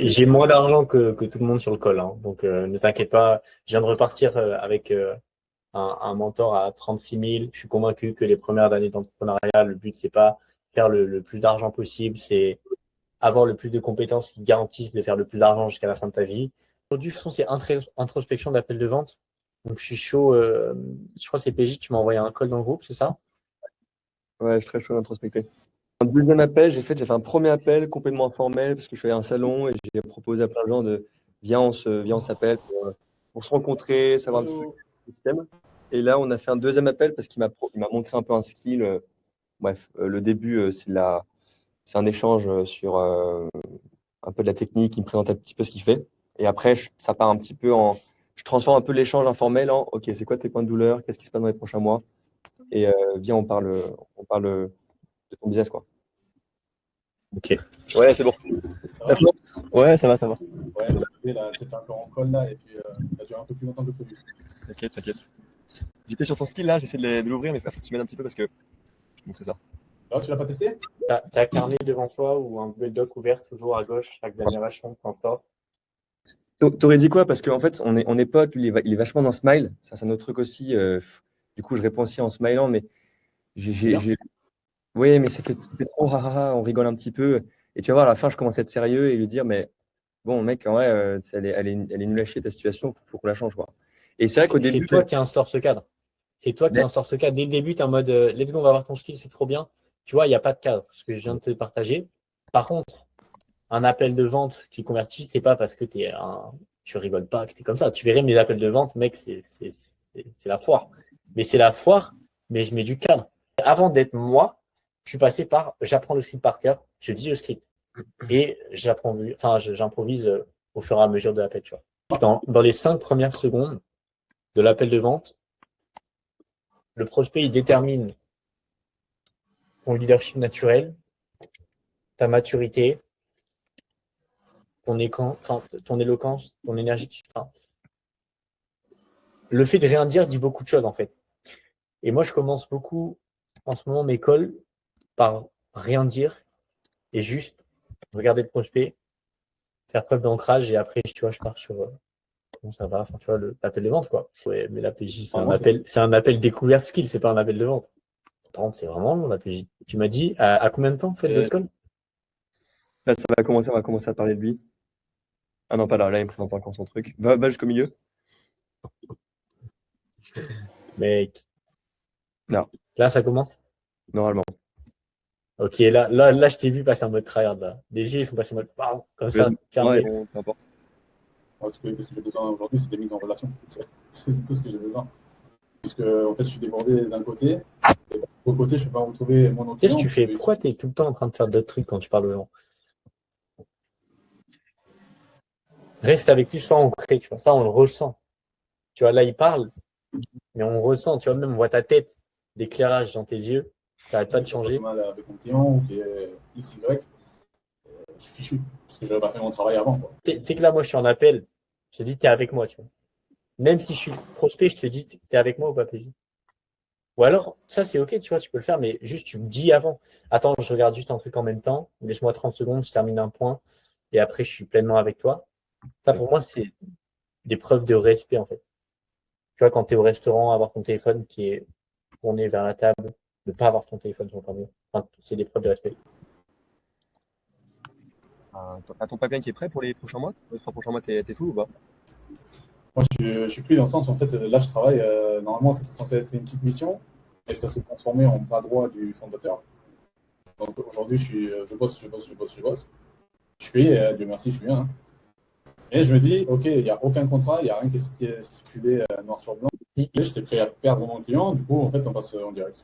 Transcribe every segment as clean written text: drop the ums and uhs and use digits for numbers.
J'ai moins d'argent que tout le monde sur le call, hein. Donc ne t'inquiète pas. Je viens de repartir avec un mentor à 36 000. Je suis convaincu que les premières années d'entrepreneuriat, le but, c'est pas faire le plus d'argent possible, c'est avoir le plus de compétences qui garantissent de faire le plus d'argent jusqu'à la fin de ta vie. Aujourd'hui, c'est introspection d'appel de vente. Donc, je suis chaud. Je crois que c'est PJ, tu m'as envoyé un call dans le groupe, c'est ça? Ouais, je suis très chaud d'introspecter. Un deuxième appel, j'ai fait un premier appel complètement informel parce que je suis allé à un salon et j'ai proposé à plein de gens de viens, on s'appelle pour se rencontrer, savoir un petit peu le système. Et là, on a fait un deuxième appel parce il m'a montré un peu un skill. Bref, le début, c'est un échange sur un peu de la technique. Il me présente un petit peu ce qu'il fait. Et après, ça part un petit peu je transforme un peu l'échange informel en OK, c'est quoi tes points de douleur? Qu'est-ce qui se passe dans les prochains mois? Et viens, on parle de ton business, quoi. Ok. Ouais, c'est bon. Ça va? Ouais, ça va, ça va. Ouais, là, c'était encore en call là, et puis ça a duré un peu plus longtemps que prévu. T'inquiète, t'inquiète. J'étais sur ton skill là, j'essaie de l'ouvrir, mais il faut que tu m'aides un petit peu parce que je te montrer ça. Alors, tu l'as pas testé? T'as un carnet devant toi ou un Google Doc ouvert toujours à gauche avec d'amélioration, point fort. T'aurais dit quoi? Parce qu'en fait, on est potes, lui, il est vachement dans Smile. Ça, c'est un autre truc aussi. Du coup, je réponds aussi en smilant, mais Bien. oui, mais c'était trop, on rigole un petit peu. Et tu vas voir, à la fin, je commence à être sérieux et lui dire, mais bon, mec, en vrai, elle est nulle à chier ta situation, faut qu'on la change, quoi. Et c'est vrai qu'au C'est début, toi qui instaure ce cadre. C'est toi qui mais- instaure ce cadre. Dès le début, tu es en mode let's go, on va voir ton skill, c'est trop bien. Tu vois, il n'y a pas de cadre, ce que je viens de te partager. Par contre, un appel de vente qui convertit, c'est pas parce que tu rigoles pas, que tu es comme ça. Tu verrais mes appels de vente, mec, c'est la foire. Mais c'est la foire, mais je mets du cadre. Avant d'être moi, je suis passé par j'apprends le script par cœur, je dis le script. Et j'improvise au fur et à mesure de l'appel, tu vois. Dans les 5 premières secondes de l'appel de vente, le prospect, il détermine ton leadership naturel, ta maturité, ton éloquence, ton énergie. Enfin, le fait de rien dire dit beaucoup de choses, en fait. Et moi, je commence beaucoup, en ce moment, mes calls par rien dire et juste regarder le prospect, faire preuve d'ancrage et après, tu vois, je pars sur comment ça va, enfin, tu vois, l'appel de vente, quoi. Ouais, mais la PJ, c'est un appel découverte skill, c'est pas un appel de vente. Par contre, c'est vraiment long, la PJ. Tu m'as dit, à combien de temps, faites votre call? là, on va commencer à parler de lui. Ah non, pas là, là, il me présente encore son truc. Va jusqu'au milieu. Mec. Non, Là, ça commence. normalement. Ok, là, je t'ai vu passer en mode tryhard, là. Les yeux, ils sont passés en mode, bam, comme ça, Ouais, fermé. bon, peu importe. Ouais, ce que j'ai besoin aujourd'hui, c'est des mises en relation. C'est tout ce que j'ai besoin. Puisque, en fait, je suis débordé d'un côté, et de l'autre côté, je ne peux pas retrouver mon autre Qu'est-ce client. que tu fais? Pourquoi tu es tout le temps en train de faire d'autres trucs quand tu parles aux gens? Reste avec lui, soit ancré, tu vois. Ça, on le ressent. Tu vois, là, il parle, mais on ressent, tu vois, même on voit ta tête, l'éclairage dans tes yeux, tu n'arrêtes pas de Si ça se passe changer. mal avec mon client ou qui est XY, je suis fichu. Parce que je n'avais pas fait mon travail avant. C'est que là, moi, je suis en appel, je te dis, tu es avec moi, tu vois. Même si je suis prospect, je te dis, tu es avec moi ou pas, PJ? Ou alors, ça, c'est OK, tu vois, tu peux le faire, mais juste, tu me dis avant. Attends, je regarde juste un truc en même temps, laisse-moi 30 secondes, je termine un point, et après, je suis pleinement avec toi. Ça, pour moi, c'est des preuves de respect, en fait. Tu vois, quand tu es au restaurant, avoir ton téléphone qui est tourné vers la table, ne pas avoir ton téléphone sur ton mieux. Enfin, c'est des preuves de respect. T'as ton pipeline qui est prêt pour les prochains mois? Les 3 prochains mois, t'es full ou pas? Moi, je suis pris dans le sens, en fait, là, je travaille. Normalement, c'était censé être une petite mission, et ça s'est transformé en bras droit du fondateur. Donc aujourd'hui, je bosse. Je suis payé, Dieu merci, je suis bien. Hein. Et je me dis, OK, il n'y a aucun contrat, il n'y a rien qui est stipulé noir sur blanc. Et j'étais prêt à perdre mon client, du coup, en fait, on passe en direct.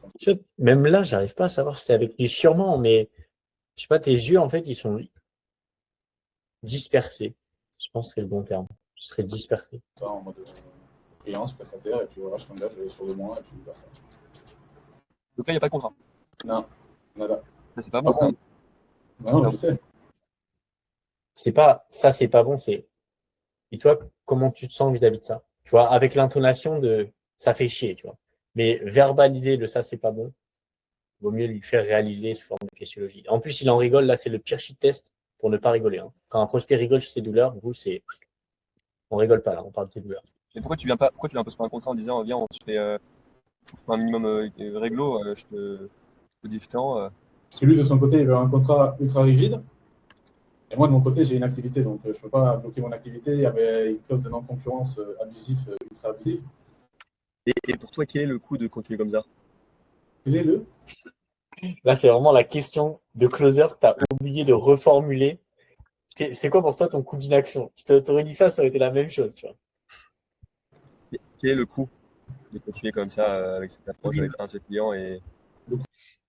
Même là, j'arrive pas à savoir si t'es avec lui, sûrement, mais je sais pas, tes yeux, en fait, ils sont dispersés. Je pense que c'est le bon terme. Je serais dispersé. Ça, en mode freelance, prestataire, et puis voilà, je t'engage sur 2 mois, et puis voilà ça. Donc là, il n'y a pas de contrat. Non, nada. Là, c'est pas bon, ça. Non, je sais. C'est pas, ça, c'est pas bon, c'est, et toi, comment tu te sens vis-à-vis de ça? Tu vois, avec l'intonation de, ça fait chier, tu vois. Mais verbaliser le ça, c'est pas bon, vaut mieux lui faire réaliser sous forme de questionnologie. En plus, il en rigole, là, c'est le pire shit test. pour ne pas rigoler. Hein. Quand un prospect rigole sur ses douleurs, vous, on rigole pas là, on parle de ses douleurs. Mais pourquoi tu viens pas poser un contrat en disant viens, on se fait un minimum réglo, je te dis temps. Parce que lui, de son côté, il veut un contrat ultra rigide. Et moi, de mon côté, j'ai une activité, donc je ne peux pas bloquer mon activité. Il y avait une clause de non-concurrence abusive, ultra abusive. Et pour toi, quel est le coût de continuer comme ça? Quel est le Là, c'est vraiment la question de closer que tu as oublié de reformuler. C'est quoi pour toi ton coût d'inaction? Tu t'aurais dit ça aurait été la même chose, tu vois. Quel est le coût de continuer comme ça avec cette approche avec un seul client et Tu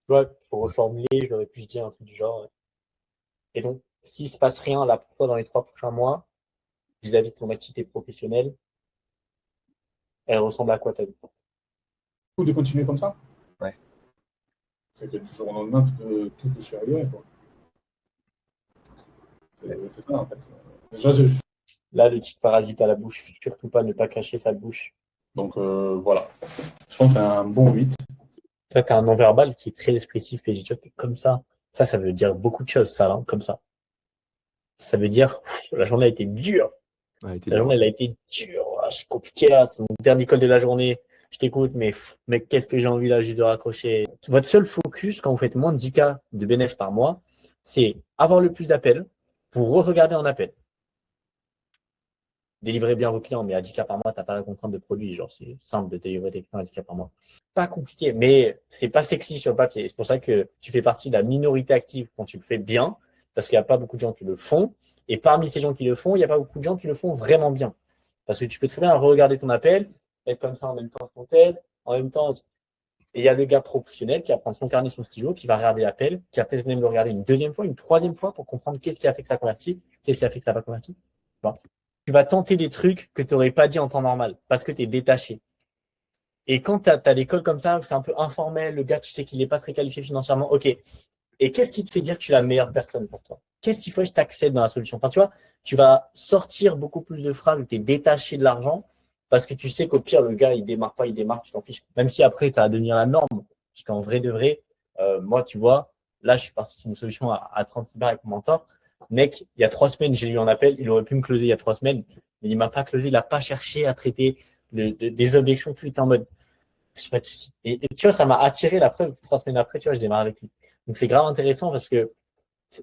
vois, pour reformuler, j'aurais pu se dire un truc du genre. Et donc, s'il se passe rien là pour toi dans les 3 prochains mois, vis-à-vis de ton activité professionnelle, elle ressemble à quoi ta vie? coût de continuer comme ça? Ouais. C'est que du jour au lendemain, tout peut se arriver, quoi. C'est ça, en fait. Déjà, Là, le petit parasite à la bouche, surtout pas ne pas cacher sa bouche. donc voilà. Je pense que c'est un bon 8. Toi, tu as un non-verbal qui est très expressif, et tu es comme ça. Ça veut dire beaucoup de choses, ça, hein, comme ça. Ça veut dire, la journée a été dure. Ouais, La journée, elle a été dure. C'est compliqué, là. C'est mon dernier call de la journée. Je t'écoute, mais qu'est-ce que j'ai envie, là, juste de raccrocher. Votre seul focus, quand vous faites moins de 10K de bénéfices par mois, c'est avoir le plus d'appels, vous re-regardez en appel. Délivrez bien vos clients, mais à 10K par mois, tu n'as pas la contrainte de produit. Genre, c'est simple de délivrer tes clients à 10K par mois. Pas compliqué, mais c'est pas sexy sur le papier. C'est pour ça que tu fais partie de la minorité active quand tu le fais bien, parce qu'il n'y a pas beaucoup de gens qui le font. Et parmi ces gens qui le font, il n'y a pas beaucoup de gens qui le font vraiment bien. Parce que tu peux très bien regarder ton appel, être comme ça en même temps que ton tel, en même temps. Et il y a le gars professionnel qui va prendre son carnet, son stylo, qui va regarder l'appel, qui va peut-être même le regarder une deuxième fois, une troisième fois pour comprendre qu'est-ce qui a fait que ça a converti, qu'est-ce qui a fait que ça n'a pas converti. Tu vas tenter des trucs que tu n'aurais pas dit en temps normal parce que tu es détaché. Et quand tu as l'école comme ça, c'est un peu informel, le gars, tu sais qu'il n'est pas très qualifié financièrement, ok. Et qu'est-ce qui te fait dire que tu es la meilleure personne pour toi? Qu'est-ce qui fait que je t'accède dans la solution? Enfin, tu vois, tu vas sortir beaucoup plus de phrases où tu es détaché de l'argent parce que tu sais qu'au pire, le gars, il démarre pas, il démarre, tu t'en fiches. Même si après, ça va devenir la norme. Parce qu'en vrai de vrai, moi, tu vois, là, je suis parti sur une solution à 36 balles avec mon mentor. Mec, il y a 3 semaines, j'ai eu un appel, il aurait pu me closer il y a 3 semaines, mais il m'a pas closé, il n'a pas cherché à traiter des objections, tout était en mode, c'est pas de souci. Et tu vois, ça m'a attiré la preuve, 3 semaines après, tu vois, je démarre avec lui. Donc c'est grave intéressant parce que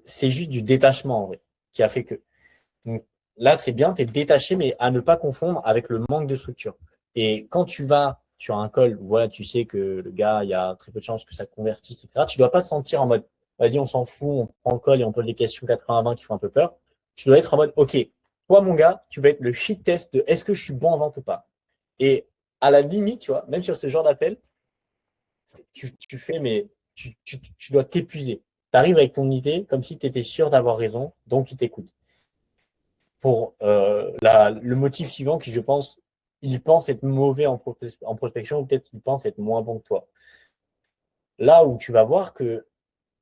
c'est juste du détachement en vrai, qui a fait que. Donc là, c'est bien, tu es détaché, mais à ne pas confondre avec le manque de structure. Et quand tu vas sur un call où voilà, tu sais que le gars, il y a très peu de chances que ça convertisse, etc., tu dois pas te sentir en mode, vas-y, on s'en fout, on prend le call et on pose des questions 80-20 qui font un peu peur. Tu dois être en mode, OK, toi, mon gars, tu vas être le shit test de est-ce que je suis bon en vente ou pas. Et à la limite, tu vois, même sur ce genre d'appel, tu fais, mais tu dois t'épuiser. Tu arrives avec ton idée comme si tu étais sûr d'avoir raison, donc il t'écoute. Pour le motif suivant qui, je pense, il pense être mauvais en prospection ou peut-être qu'il pense être moins bon que toi. Là où tu vas voir que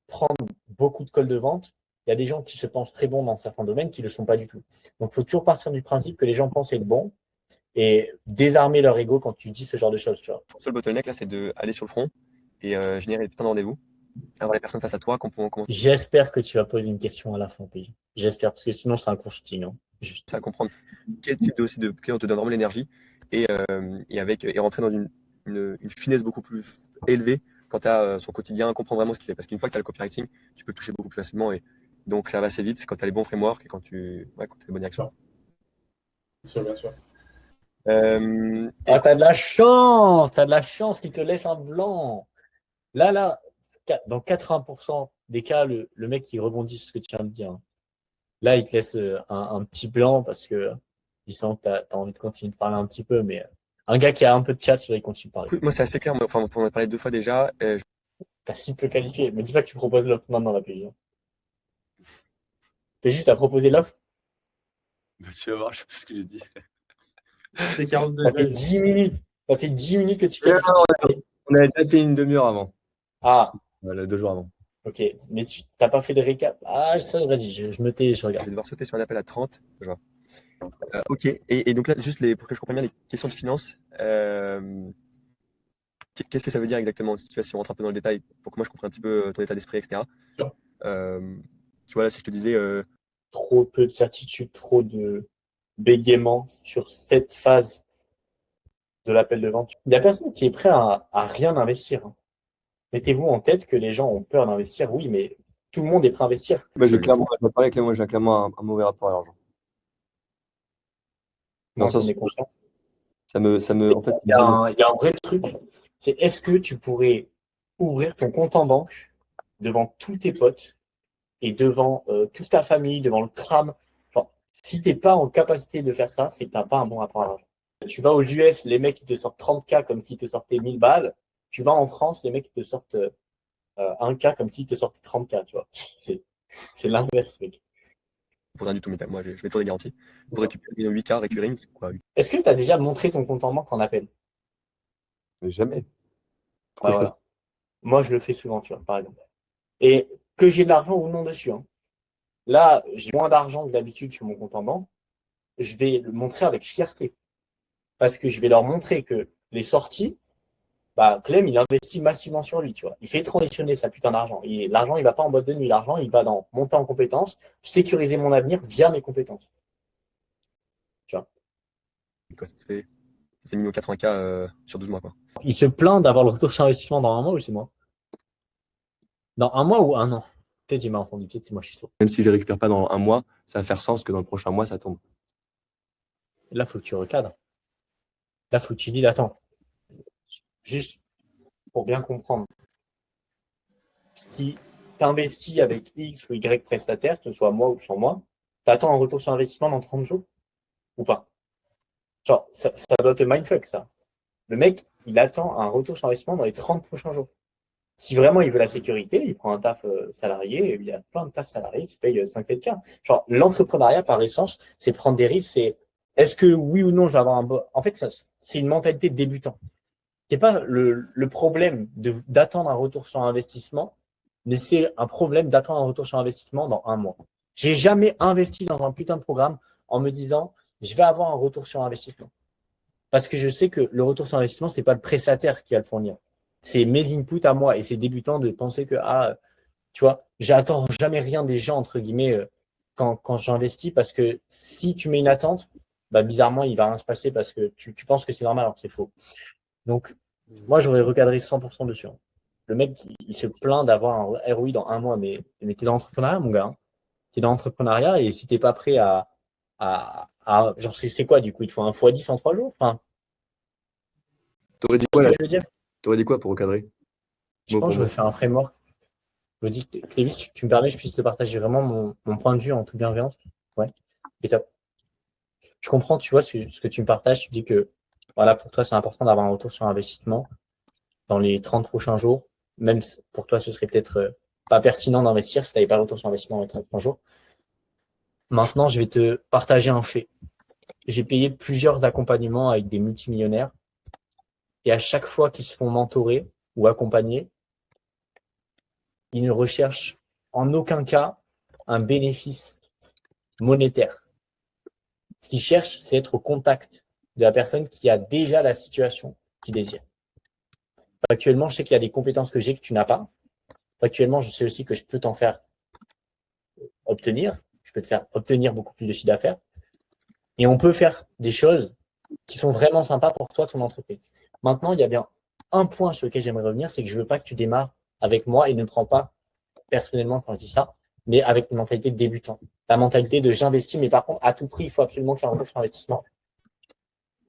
prendre beaucoup de calls de vente, il y a des gens qui se pensent très bons dans certains domaines qui ne le sont pas du tout. Donc, il faut toujours partir du principe que les gens pensent être bons et désarmer leur ego quand tu dis ce genre de choses. Tu vois. Ton seul bottleneck là, c'est d'aller sur le front et générer plein de rendez-vous, avoir les personnes face à toi, comment J'espère que tu vas poser une question à la fin, PJ. J'espère, parce que sinon, c'est un consulting. Hein. Juste. ça comprendre quel type de client te donne vraiment l'énergie et rentrer dans une finesse beaucoup plus élevée quand tu as son quotidien, comprendre vraiment ce qu'il fait. Parce qu'une fois que tu as le copywriting, tu peux le toucher beaucoup plus facilement et donc ça va assez vite. C'est quand tu as les bons frameworks et quand tu as les bonnes actions. Bien sûr, bien sûr. T'as de la chance qu'il te laisse un blanc. Là, dans 80% des cas, le mec qui rebondit sur ce que tu viens de dire. Là, il te laisse un petit blanc parce que il sent que tu as envie de continuer de parler un petit peu, mais un gars qui a un peu de chat, il continue de parler. Écoute, moi, c'est assez clair. Enfin, on en a parlé 2 fois déjà. T'as si peu qualifié. Mais dis pas que tu proposes l'offre maintenant, la PJ. PJ, t'as proposé l'offre. Bah, tu vas voir, je sais plus ce que j'ai dit. C'est 42 Ça fait 10 minutes. Ça fait 10 minutes que tu qualifies. On avait déjà fait une demi-heure avant. Ah, Voilà, 2 jours avant. ok. Mais tu n'as pas fait de récap. Ah, ça, vas-y, je me tais, je Je regarde. vais devoir sauter sur un appel à 30. Je vois. Ok. Et donc là, juste pour que je comprenne bien les questions de finance. Qu'est-ce que ça veut dire exactement si tu rentres un peu dans le détail pour que moi je comprenne un petit peu ton état d'esprit, etc. Sure. Tu vois, là, si je te disais, Trop peu de certitude, trop de bégaiement sur cette phase de l'appel de vente. Il n'y a personne qui est prêt à rien investir, hein. Mettez-vous en tête que les gens ont peur d'investir, oui, mais tout le monde est prêt à investir. moi, j'ai clairement, je vais parler avec moi, j'ai clairement un mauvais rapport à l'argent. Dans Moi, le j'en sens ai où conscience. en fait, Il y a un vrai truc, c'est est-ce que tu pourrais ouvrir ton compte en banque devant tous tes potes et devant toute ta famille, devant le tram. Enfin, si tu n'es pas en capacité de faire ça, c'est que tu n'as pas un bon rapport à l'argent. Tu vas aux US, les mecs, ils te sortent 30K comme s'ils te sortaient 1000 balles. Tu vas en France, les mecs, ils te sortent 1K comme s'ils te sortaient 30K, tu vois. C'est l'inverse, mec. pour rien du tout, mais moi, je vais te les garanties. Pour récupérer 8K recurring, c'est quoi? Est-ce que tu as déjà montré ton compte en banque en appel? Jamais. Bah, Pourquoi je ferais voilà. Moi, je le fais souvent, tu vois, par exemple. Et que j'ai de l'argent ou non dessus, hein. Là, j'ai moins d'argent que d'habitude sur mon compte en banque. Je vais le montrer avec fierté. Parce que je vais leur montrer que les sorties, bah, Clem, il investit massivement sur lui, tu vois. Il fait transitionner sa putain d'argent. L'argent, il va pas en boîte de nuit. L'argent, il va dans monter en compétences, sécuriser mon avenir via mes compétences. Tu vois. quoi, ça fait 1 80K sur 12 mois, quoi. Il se plaint d'avoir le retour sur investissement dans un mois ou c'est moi? Dans un mois ou un an? Peut-être j'ai mal entendu, peut-être c'est moi, je suis sourd. Même si je les récupère pas dans un mois, ça va faire sens que dans le prochain mois, ça tombe. Là, il faut que tu recadres. Là, il faut que tu dis, attends, juste pour bien comprendre. Si tu investis avec X ou Y prestataire, que ce soit moi ou sans moi, tu attends un retour sur investissement dans 30 jours ou pas? Genre, ça doit te mindfuck, ça. Le mec, il attend un retour sur investissement dans les 30 prochains jours. Si vraiment il veut la sécurité, il prend un taf salarié, et il y a plein de tafs salariés qui payent 5-4K. Genre, l'entrepreneuriat, par essence, c'est prendre des risques, c'est est-ce que oui ou non je vais avoir un bon. En fait, c'est une mentalité de débutant. C'est pas le problème d'attendre un retour sur investissement, mais c'est un problème d'attendre un retour sur investissement dans un mois. J'ai jamais investi dans un putain de programme en me disant je vais avoir un retour sur investissement. Parce que je sais que le retour sur investissement, c'est pas le prestataire qui va le fournir. C'est mes inputs à moi et c'est débutant de penser que, tu vois, j'attends jamais rien des gens, entre guillemets, quand j'investis parce que si tu mets une attente, bah, bizarrement, il va rien se passer parce que tu penses que c'est normal alors que c'est faux. Donc, moi, j'aurais recadré 100% dessus, hein. Le mec, il se plaint d'avoir un ROI dans un mois, mais t'es dans l'entrepreneuriat, mon gars, hein. T'es dans l'entrepreneuriat et si t'es pas prêt genre, c'est quoi, du coup? Il te faut un x10 en 3 jours? Enfin, T'aurais dit ce quoi, que là? je veux dire? T'aurais dit quoi pour recadrer? Je Mot pense pour que je mot. vais faire un framework. Je me dis, Clévis, tu me permets, je puisse te partager vraiment mon point de vue en toute bienveillance. Ouais, c'est top. Je comprends, tu vois, ce que tu me partages. Tu dis que, voilà, pour toi, c'est important d'avoir un retour sur investissement dans les 30 prochains jours. Même pour toi, ce serait peut-être pas pertinent d'investir si tu n'avais pas de retour sur investissement dans les 30 prochains jours. Maintenant, je vais te partager un fait. J'ai payé plusieurs accompagnements avec des multimillionnaires et à chaque fois qu'ils se font mentorer ou accompagner, ils ne recherchent en aucun cas un bénéfice monétaire. Ce qu'ils cherchent, c'est être au contact de la personne qui a déjà la situation qu'ils désirent. Actuellement, je sais qu'il y a des compétences que j'ai que tu n'as pas. Actuellement, je sais aussi que je peux t'en faire obtenir. Je peux te faire obtenir beaucoup plus de chiffre d'affaires. Et on peut faire des choses qui sont vraiment sympas pour toi, ton entreprise. Maintenant, il y a bien un point sur lequel j'aimerais revenir, c'est que je ne veux pas que tu démarres avec moi et ne prends pas personnellement quand je dis ça, mais avec une mentalité de débutant. La mentalité de j'investis, mais par contre, à tout prix, il faut absolument qu'il y ait un retour sur investissement.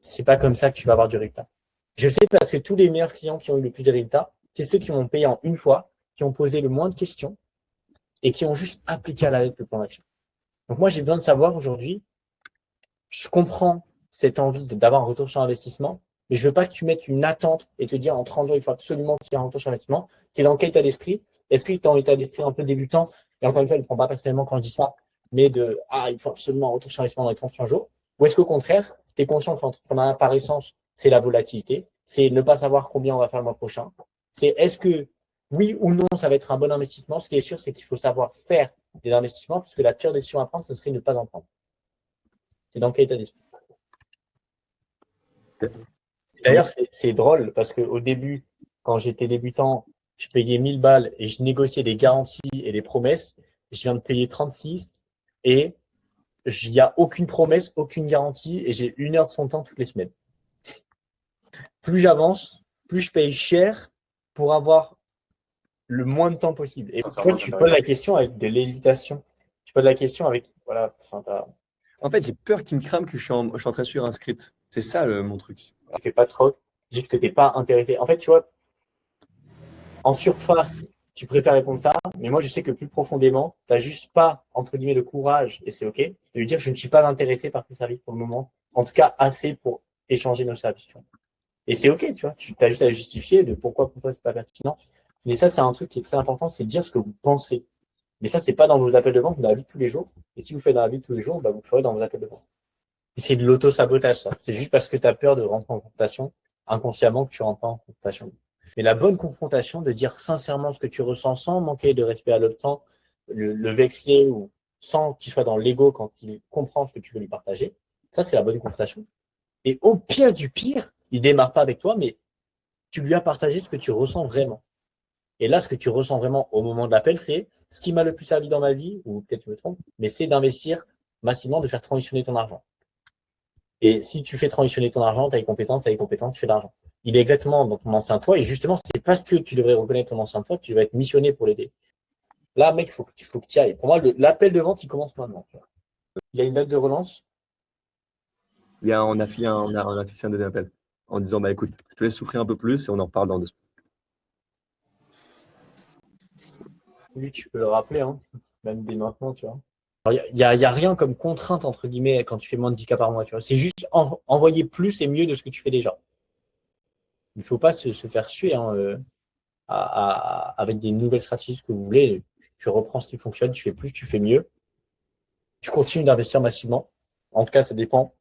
C'est pas comme ça que tu vas avoir du résultat. Je sais parce que tous les meilleurs clients qui ont eu le plus de résultats, c'est ceux qui ont payé en une fois, qui ont posé le moins de questions et qui ont juste appliqué à la lettre le plan d'action. Donc moi, j'ai besoin de savoir aujourd'hui, je comprends cette envie d'avoir un retour sur investissement, mais je veux pas que tu mettes une attente et te dire en 30 jours, il faut absolument qu'il y ait un retour sur investissement. Tu es dans quel état d'esprit? Est-ce que tu es en état d'esprit un peu débutant? Et encore une fois, il ne prend pas personnellement quand je dis ça, mais il faut absolument un retour sur investissement dans les 30 jours. Ou est-ce qu'au contraire, tu es conscient que l'entrepreneuriat par essence, c'est la volatilité, c'est ne pas savoir combien on va faire le mois prochain. C'est est-ce que oui ou non, ça va être un bon investissement. Ce qui est sûr, c'est qu'il faut savoir faire des investissements, parce que la pire décision à prendre, ce serait ne pas en prendre. C'est dans quel état d'esprit? D'ailleurs, c'est drôle parce qu'au début, quand j'étais débutant, je payais 1000 balles et je négociais des garanties et des promesses. je viens de payer 36 et il n'y a aucune promesse, aucune garantie et j'ai 1 heure de son temps toutes les semaines. Plus j'avance, plus je paye cher pour avoir le moins de temps possible. Et tu vois, tu poses la question avec de l'hésitation. Tu poses la question avec, voilà, En fait, j'ai peur qu'il me crame que je suis en train de suivre un script. C'est ça mon truc. tu fais pas trop, dis que tu n'es pas intéressé. En fait, tu vois, en surface, tu préfères répondre ça, mais moi, je sais que plus profondément, tu n'as juste pas, entre guillemets, le courage, et c'est OK, de lui dire je ne suis pas intéressé par tes services pour le moment. En tout cas, assez pour échanger nos services. Tu vois. Et c'est OK, tu vois, tu as juste à justifier de pourquoi pour toi, c'est pas pertinent. Mais ça, c'est un truc qui est très important, c'est de dire ce que vous pensez. Mais ça, c'est pas dans vos appels de vente, dans la vie de tous les jours. Et si vous faites dans la vie de tous les jours, bah, vous le ferez dans vos appels de vente. Et c'est de l'auto-sabotage, ça. C'est juste parce que tu as peur de rentrer en confrontation, inconsciemment, que tu rentres pas en confrontation. Mais la bonne confrontation, de dire sincèrement ce que tu ressens sans manquer de respect à l'autre, sans le vexer ou sans qu'il soit dans l'ego quand il comprend ce que tu veux lui partager, ça, c'est la bonne confrontation. Et au pire du pire, il démarre pas avec toi, mais tu lui as partagé ce que tu ressens vraiment. Et là, ce que tu ressens vraiment au moment de l'appel, c'est ce qui m'a le plus servi dans ma vie, ou peut-être je me trompe, mais c'est d'investir massivement, de faire transitionner ton argent. Et si tu fais transitionner ton argent, tu as les compétences, tu fais de l'argent. Il est exactement dans ton ancien toi, et justement, c'est parce que tu devrais reconnaître ton ancien toi que tu vas être missionné pour l'aider. Là, mec, il faut que tu y ailles. Pour moi, l'appel de vente, il commence maintenant. Il y a une date de relance. On a fixé un deuxième appel en disant bah écoute, je te laisse souffrir un peu plus et on en reparle dans 2 semaines. Lui, tu peux le rappeler, hein, même dès maintenant, tu vois. Il y a rien comme contrainte, entre guillemets, quand tu fais moins de 10 cas par mois, tu vois. C'est juste envoyer plus et mieux de ce que tu fais déjà. Il ne faut pas se faire suer hein, avec des nouvelles stratégies que vous voulez. Tu reprends ce qui fonctionne, tu fais plus, tu fais mieux. Tu continues d'investir massivement. En tout cas, ça dépend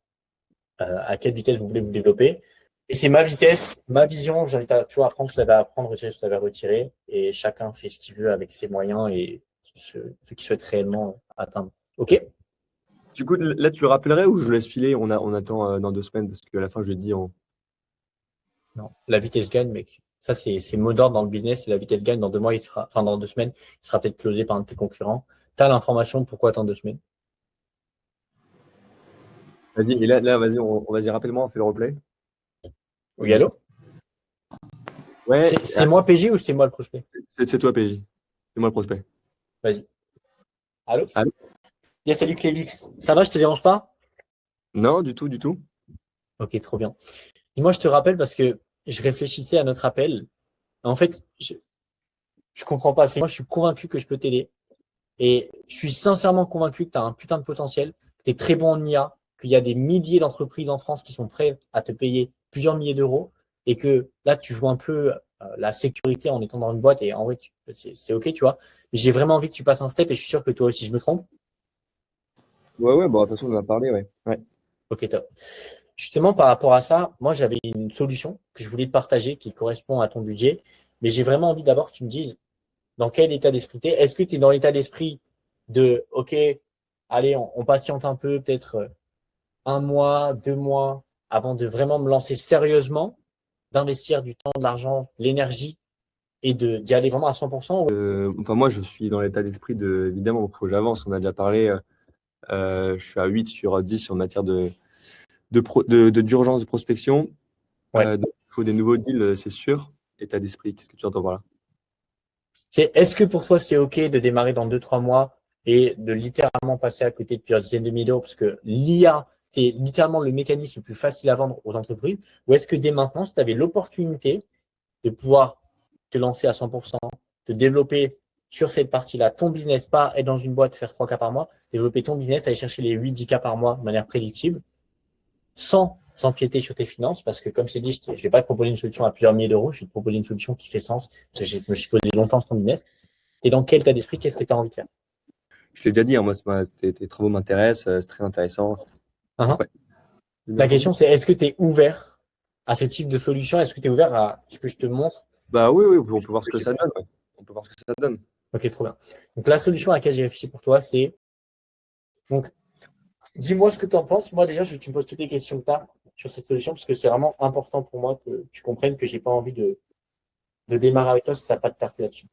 à quelle vitesse vous voulez vous développer. Et c'est ma vitesse, ma vision. J'invite à tu vois, apprendre ce que tu avais à apprendre, retirer ce que tu avais à retirer. Et chacun fait ce qu'il veut avec ses moyens et ce qu'il souhaite réellement atteindre. OK? Du coup, là, tu le rappellerais ou je le laisse filer? On attend dans 2 semaines parce qu'à la fin, je lui dis Non, la vitesse gagne, mec. Ça, c'est mot d'ordre dans le business. Et la vitesse gagne. Dans 2 mois, dans 2 semaines, il sera peut-être closé par un de tes concurrents. Tu as l'information, pourquoi attendre 2 semaines? vas-y, et là vas-y, vas-y, rappelle-moi, on fait le replay. Oui, allô? Ouais, C'est moi PJ ou c'est moi le prospect? c'est toi, PJ. C'est moi le prospect. Vas-y. Allô? Allô? Bien, salut Clélis. Ça va, je te dérange pas? Non, du tout, du tout. Ok, trop bien. Et moi, je te rappelle parce que je réfléchissais à notre appel. En fait, je comprends pas. Moi, je suis convaincu que je peux t'aider. Et je suis sincèrement convaincu que tu as un putain de potentiel, que tu es très bon en IA, qu'il y a des milliers d'entreprises en France qui sont prêtes à te payer plusieurs milliers d'euros et que là, tu joues un peu la sécurité en étant dans une boîte et en vrai, c'est OK, tu vois. Mais j'ai vraiment envie que tu passes un step et je suis sûr que toi aussi, je me trompe. Ouais, bon, de toute façon, on en a parlé, ouais. OK, top. Justement, par rapport à ça, moi, j'avais une solution que je voulais te partager qui correspond à ton budget. Mais j'ai vraiment envie d'abord que tu me dises dans quel état d'esprit tu es. Est-ce que tu es dans l'état d'esprit de OK, allez, on patiente un peu, peut-être 1 mois, 2 mois, avant de vraiment me lancer sérieusement, d'investir du temps, de l'argent, l'énergie et d'y aller vraiment à 100%? Enfin, moi, je suis dans l'état d'esprit évidemment, il faut que j'avance. On a déjà parlé. Je suis à 8 sur 10 en matière d'urgence de prospection. Ouais. Donc, il faut des nouveaux deals, c'est sûr. État d'esprit, qu'est-ce que tu entends par là? Est-ce que pour toi, c'est OK de démarrer dans 2-3 mois et de littéralement passer à côté de plusieurs dizaines de milliers d'euros parce que l'IA, c'est littéralement le mécanisme le plus facile à vendre aux entreprises? Ou est-ce que dès maintenant, si tu avais l'opportunité de pouvoir te lancer à 100%, te développer sur cette partie-là, ton business, pas être dans une boîte, faire 3 cas par mois, développer ton business, aller chercher les 8-10 cas par mois de manière prédictible, sans empiéter sur tes finances, parce que comme c'est dit, je ne vais pas te proposer une solution à plusieurs milliers d'euros, je vais te proposer une solution qui fait sens, parce que je me suis posé longtemps sur ton business. Tu es dans quel état d'esprit? Qu'est-ce que tu as envie de faire? Je l'ai déjà dit, hein, moi, tes travaux m'intéressent, c'est très intéressant. Uh-huh. Ouais. La question, c'est est-ce que tu es ouvert à ce type de solution? Est-ce que tu es ouvert à ce que je te montre? Bah oui, on peut voir ce que ça donne. Ouais. On peut voir ce que ça donne. Ok, trop bien. Donc la solution à laquelle j'ai réfléchi pour toi, c'est donc dis-moi ce que tu en penses. Moi, déjà, tu me poses toutes les questions que tu as sur cette solution parce que c'est vraiment important pour moi que tu comprennes que j'ai pas envie de démarrer avec toi si ça n'a pas de clarté là-dessus.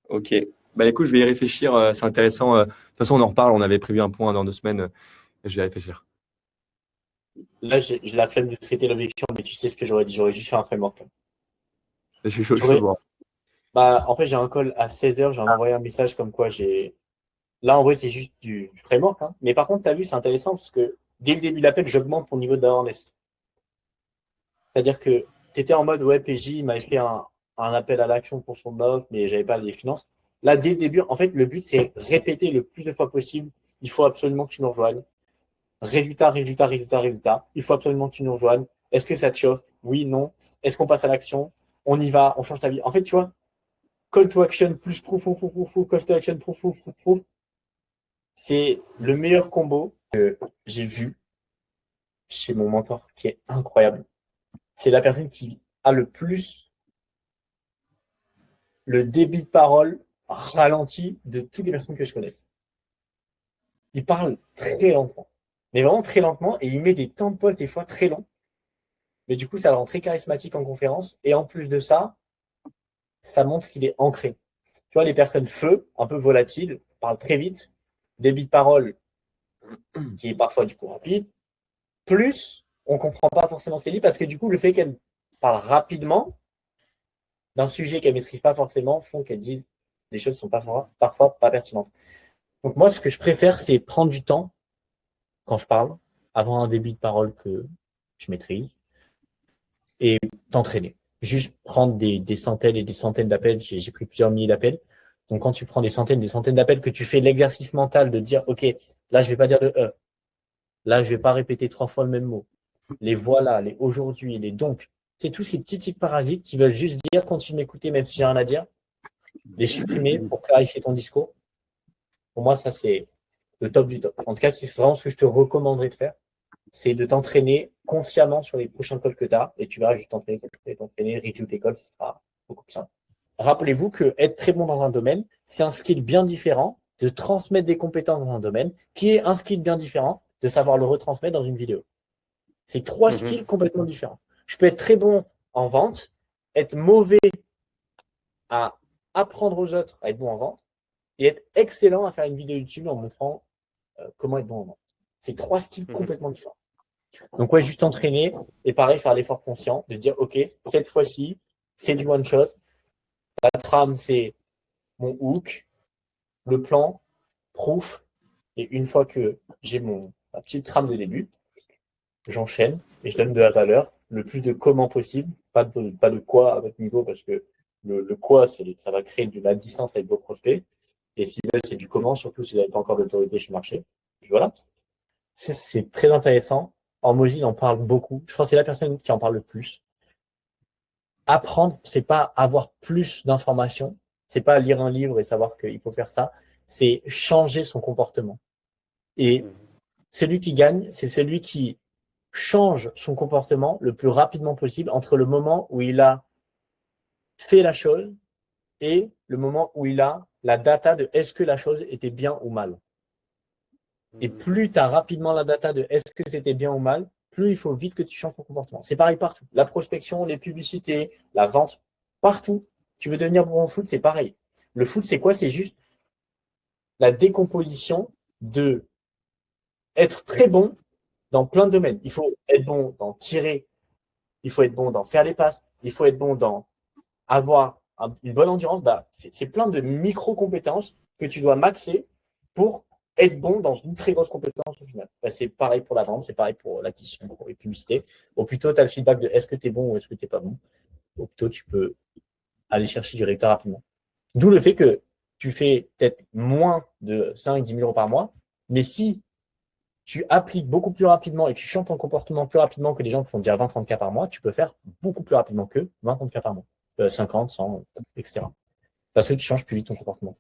Ok. Bah écoute, je vais y réfléchir. C'est intéressant. De toute façon, on en reparle. On avait prévu un point dans 2 semaines. Je vais y réfléchir. Là, j'ai la flemme de traiter l'objection, mais tu sais ce que j'aurais dit. J'aurais juste fait un framework. Je suis chaud de J'aurais- voir. Bah, en fait, j'ai un call à 16h. J'ai envoyé un message comme quoi j'ai. Là, en vrai, c'est juste du framework. Hein. Mais par contre, tu as vu, c'est intéressant parce que dès le début de l'appel, j'augmente ton niveau d'awareness. C'est-à-dire que tu étais en mode, ouais, PJ, il m'avait fait un appel à l'action pour son offre, mais j'avais pas les finances. Là, dès le début, en fait, le but, c'est répéter le plus de fois possible. Il faut absolument que tu nous rejoignes. Résultat, résultat, résultat, résultat. Il faut absolument que tu nous rejoignes. Est-ce que ça te chauffe? Oui, non. Est-ce qu'on passe à l'action? On y va, on change ta vie. En fait, tu vois, call to action plus proof, proof, proof, proof, proof, call to action, proof, proof, proof, proof. C'est le meilleur combo que j'ai vu chez mon mentor qui est incroyable. C'est la personne qui a le plus le débit de parole ralenti de toutes les personnes que je connaisse. Il parle très lentement, mais vraiment très lentement, et il met des temps de pause des fois très longs. Mais du coup, ça le rend très charismatique en conférence. Et en plus de ça, ça montre qu'il est ancré. Tu vois, les personnes feu, un peu volatiles, parlent très vite, débit de parole qui est parfois du coup rapide, plus on ne comprend pas forcément ce qu'elle dit, parce que du coup, le fait qu'elle parle rapidement d'un sujet qu'elle ne maîtrise pas forcément font qu'elle dise des choses qui sont parfois pas pertinentes. Donc moi, ce que je préfère, c'est prendre du temps quand je parle, avoir un débit de parole que je maîtrise, et t'entraîner. Juste prendre des centaines et des centaines d'appels. J'ai pris plusieurs milliers d'appels. Donc, quand tu prends des centaines d'appels, que tu fais l'exercice mental de dire, OK, là, je vais pas dire de E. Là, je vais pas répéter 3 fois le même mot. Les voilà, les aujourd'hui, les donc. C'est tous ces petits tics parasites qui veulent juste dire, continue d'écouter, même si j'ai rien à dire. Les supprimer pour clarifier ton discours. Pour moi, ça, c'est le top du top. En tout cas, c'est vraiment ce que je te recommanderais de faire. C'est de t'entraîner consciemment sur les prochains calls que tu as et tu vas juste t'entraîner, review tes calls, ce sera beaucoup plus simple. Rappelez-vous que être très bon dans un domaine, c'est un skill bien différent de transmettre des compétences dans un domaine, qui est un skill bien différent de savoir le retransmettre dans une vidéo. C'est 3 skills complètement différents. Je peux être très bon en vente, être mauvais à apprendre aux autres à être bon en vente et être excellent à faire une vidéo YouTube en montrant comment être bon en vente. C'est 3 skills complètement différents. Donc, ouais, juste entraîner et pareil, faire l'effort conscient de dire, OK, cette fois-ci, c'est du one shot. La trame, c'est mon hook, le plan, proof. Et une fois que j'ai ma petite trame de début, j'enchaîne et je donne de la valeur, le plus de comment possible, pas de quoi à votre niveau, parce que le quoi, ça va créer de la distance avec vos prospects. Et s'ils veulent, c'est du comment, surtout si vous n'avez pas encore d'autorité sur le marché. Et voilà. C'est très intéressant. Hormozy, il en parle beaucoup. Je crois que c'est la personne qui en parle le plus. Apprendre, c'est pas avoir plus d'informations, c'est pas lire un livre et savoir qu'il faut faire ça, c'est changer son comportement. Et celui qui gagne, c'est celui qui change son comportement le plus rapidement possible entre le moment où il a fait la chose et le moment où il a la data de est-ce que la chose était bien ou mal. Et plus tu as rapidement la data de est-ce que c'était bien ou mal, plus il faut vite que tu changes ton comportement. C'est pareil partout. La prospection, les publicités, la vente, partout. Tu veux devenir bon au foot, c'est pareil. Le foot, c'est quoi? C'est juste la décomposition de être très bon dans plein de domaines. Il faut être bon dans tirer, il faut être bon dans faire les passes, il faut être bon dans avoir une bonne endurance. C'est plein de micro-compétences que tu dois maxer pour être bon dans une très grosse compétence au final. C'est pareil pour la vente, c'est pareil pour l'acquisition, pour les publicités. Au plus tôt, tu as le feedback de est-ce que tu es bon ou est-ce que tu n'es pas bon. Au plus tôt, tu peux aller chercher du résultat rapidement. D'où le fait que tu fais peut-être moins de 5-10 000 euros par mois, mais si tu appliques beaucoup plus rapidement et que tu changes ton comportement plus rapidement que les gens qui font déjà 20-30 cas par mois, tu peux faire beaucoup plus rapidement que 20-30 cas par mois. 50, 100, etc. Parce que tu changes plus vite ton comportement.